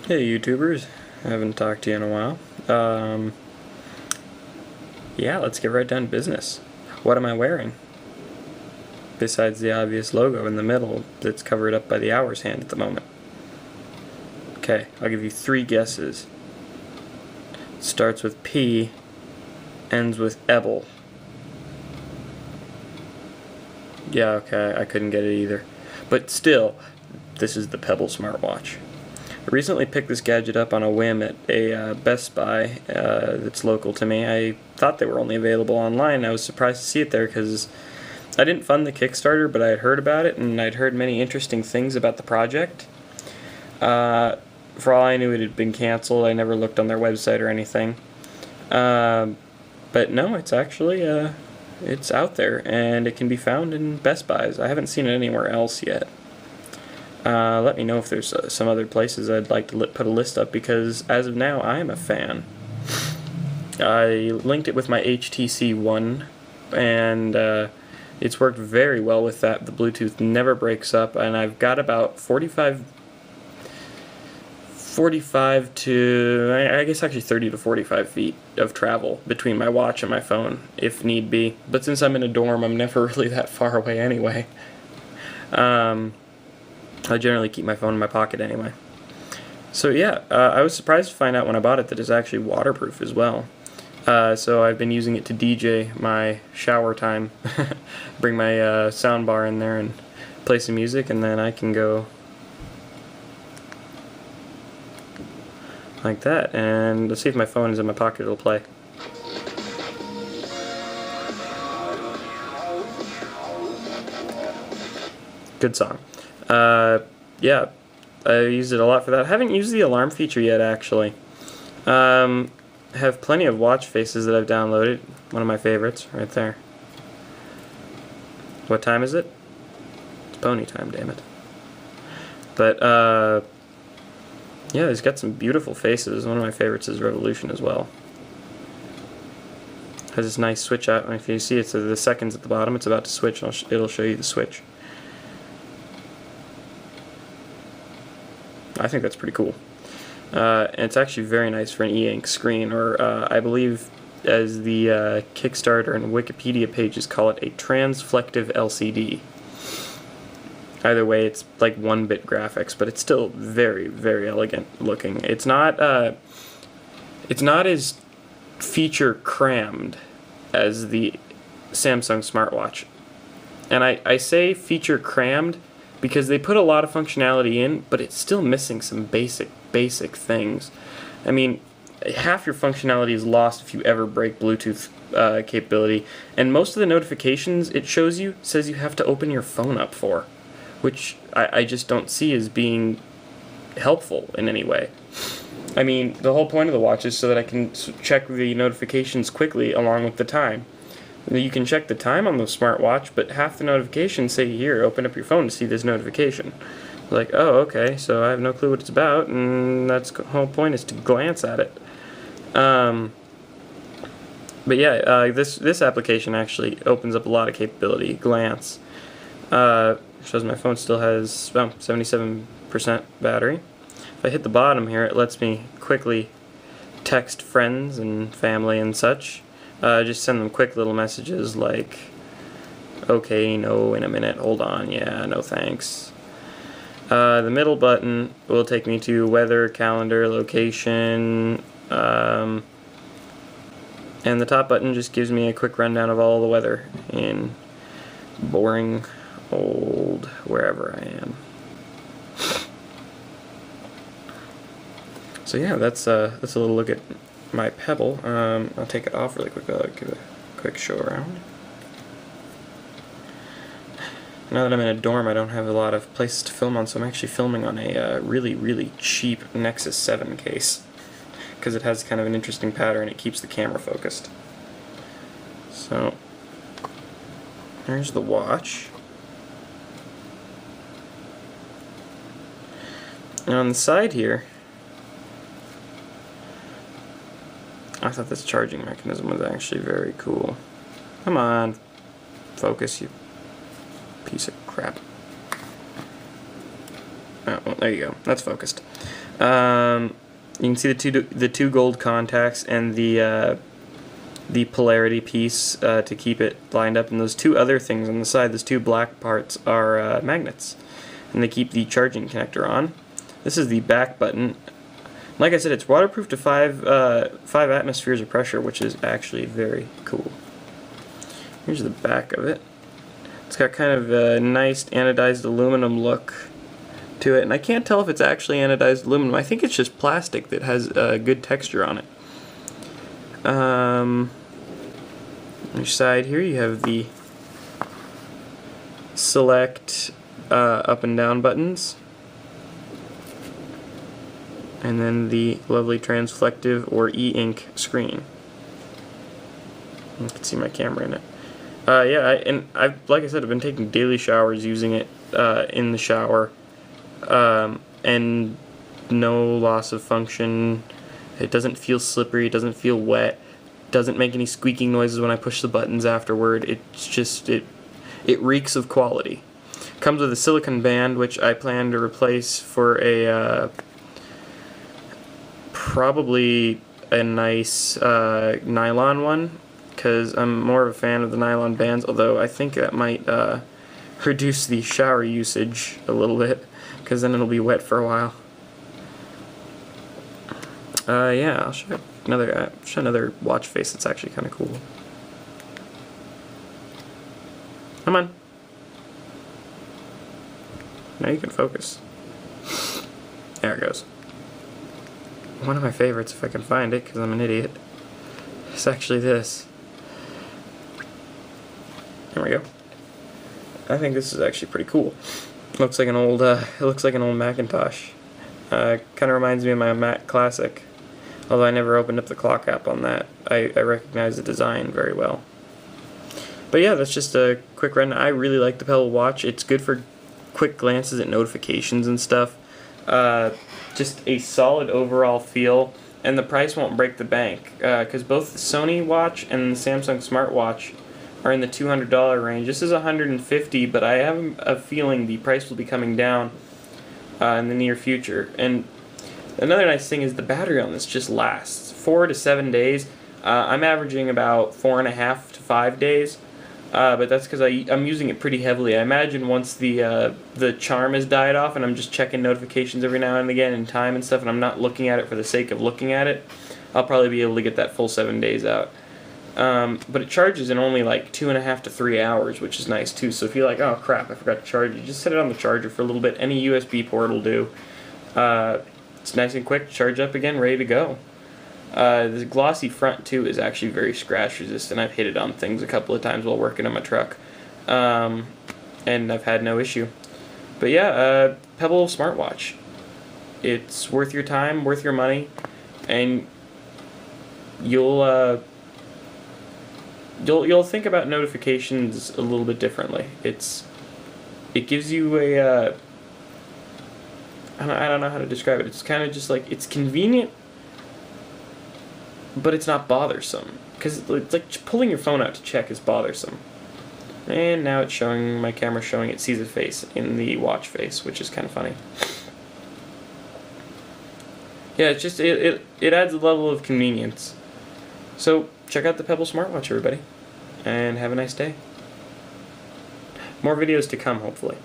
Hey YouTubers, I haven't talked to you in a while. Yeah, let's get right down to business. What am I wearing? Besides the obvious logo in the middle that's covered up by the hour's hand at the moment. Okay, I'll give you 3 guesses. Starts with P, ends with Pebble. Yeah, okay, I couldn't get it either. But still, this is the Pebble smartwatch. I recently picked this gadget up on a whim at a Best Buy that's local to me. I thought they were only available online. I was surprised to see it there because I didn't fund the Kickstarter, but I had heard about it and I'd heard many interesting things about the project. For all I knew, it had been canceled. I never looked on their website or anything. But no, it's actually it's out there and it can be found in Best Buys. I haven't seen it anywhere else yet. Let me know if there's some other places I'd like to put a list up, because as of now I am a fan. I linked it with my HTC One and it's worked very well with that. The Bluetooth never breaks up, and I've got about 45 to, I guess actually 30 to 45 feet of travel between my watch and my phone if need be. But since I'm in a dorm, I'm never really that far away anyway. I generally keep my phone in my pocket anyway. So yeah, I was surprised to find out when I bought it that it's actually waterproof as well. So I've been using it to DJ my shower time. Bring my sound bar in there and play some music, and then I can go like that. And let's see if my phone is in my pocket, it'll play. Good song. Yeah, I used it a lot for that. I haven't used the alarm feature yet, actually. Have plenty of watch faces that I've downloaded. One of my favorites, right there. What time is it? It's pony time, damn it. But, yeah, it's got some beautiful faces. One of my favorites is Revolution as well. Has this nice switch out, and if you see it's the seconds at the bottom, it's about to switch, and it'll show you the switch. I think that's pretty cool. And it's actually very nice for an e-ink screen, or I believe as the Kickstarter and Wikipedia pages call it, a transflective LCD. Either way, it's like 1-bit graphics, but it's still very, very elegant looking. It's not as feature crammed as the Samsung smartwatch. And I say feature crammed because they put a lot of functionality in, but it's still missing some basic things. I mean, half your functionality is lost if you ever break Bluetooth capability, and most of the notifications it shows you says you have to open your phone up for, which I just don't see as being helpful in any way. I mean, the whole point of the watch is so that I can check the notifications quickly along with the time. You can check the time on the smartwatch, but half the notifications say, here, open up your phone to see this notification. Like, oh, okay, so I have no clue what it's about, and that's the whole point, is to glance at it. But yeah, this application actually opens up a lot of capability. Glance. Shows my phone still has about 77% battery. If I hit the bottom here, it lets me quickly text friends and family and such. Just send them quick little messages like, okay, no, in a minute, hold on, yeah, no thanks. The middle button will take me to weather, calendar, location, and the top button just gives me a quick rundown of all the weather in boring old wherever I am. So yeah, that's a little look at my Pebble. I'll take it off really quick. I'll give a quick show around. Now that I'm in a dorm, I don't have a lot of places to film on, so I'm actually filming on a really, really cheap Nexus 7 case, because it has kind of an interesting pattern. It keeps the camera focused. So there's the watch. And on the side here, I thought this charging mechanism was actually very cool. Come on, focus, you piece of crap. Oh, well, there you go. That's focused. You can see the two gold contacts and the polarity piece to keep it lined up, and those two other things on the side, those two black parts, are magnets, and they keep the charging connector on. This is the back button. Like I said, it's waterproof to 5 atmospheres of pressure, which is actually very cool. Here's the back of it. It's got kind of a nice anodized aluminum look to it, and I can't tell if it's actually anodized aluminum. I think it's just plastic that has a good texture on it. On your side here you have the select up and down buttons, and then the lovely transflective or e-ink screen. You can see my camera in it. Yeah, I've like I said, I've been taking daily showers using it in the shower, and no loss of function. It doesn't feel slippery, it doesn't feel wet, doesn't make any squeaking noises when I push the buttons afterward. It's just, it reeks of quality. Comes with a silicone band, which I plan to replace for a probably a nice nylon one, because I'm more of a fan of the nylon bands, although I think that might reduce the shower usage a little bit, because then it'll be wet for a while. Yeah, I'll show another watch face that's actually kind of cool. Come on. Now you can focus. There it goes. One of my favorites, if I can find it, because I'm an idiot, is actually this. There we go. I think this is actually pretty cool. Looks like an old, it looks like an old Macintosh. Kind of reminds me of my Mac Classic. Although I never opened up the clock app on that. I recognize the design very well. But yeah, that's just a quick run. I really like the Pebble watch. It's good for quick glances at notifications and stuff. Just a solid overall feel, and the price won't break the bank, because both the Sony watch and the Samsung smartwatch are in the $200 range. This is $150, but I have a feeling the price will be coming down in the near future. And another nice thing is the battery on this just lasts 4 to 7 days. I'm averaging about 4.5 to 5 days, but that's because I'm using it pretty heavily. I imagine once the charm has died off and I'm just checking notifications every now and again and time and stuff, and I'm not looking at it for the sake of looking at it, I'll probably be able to get that full 7 days out. But it charges in only like 2.5 to 3 hours, which is nice too. So if you're like, oh crap, I forgot to charge it, just set it on the charger for a little bit. Any USB port will do. It's nice and quick, charge up again, ready to go. The glossy front too is actually very scratch resistant. I've hit it on things a couple of times while working on my truck, and I've had no issue. But yeah, Pebble smartwatch. It's worth your time, worth your money, and you'll think about notifications a little bit differently. It gives you a I don't know how to describe it. It's kind of just like, it's convenient, but it's not bothersome. Because it's like pulling your phone out to check is bothersome. And now it's showing, my camera's showing it sees a face in the watch face, which is kind of funny. Yeah, it's just, it adds a level of convenience. So, check out the Pebble smartwatch, everybody. And have a nice day. More videos to come, hopefully.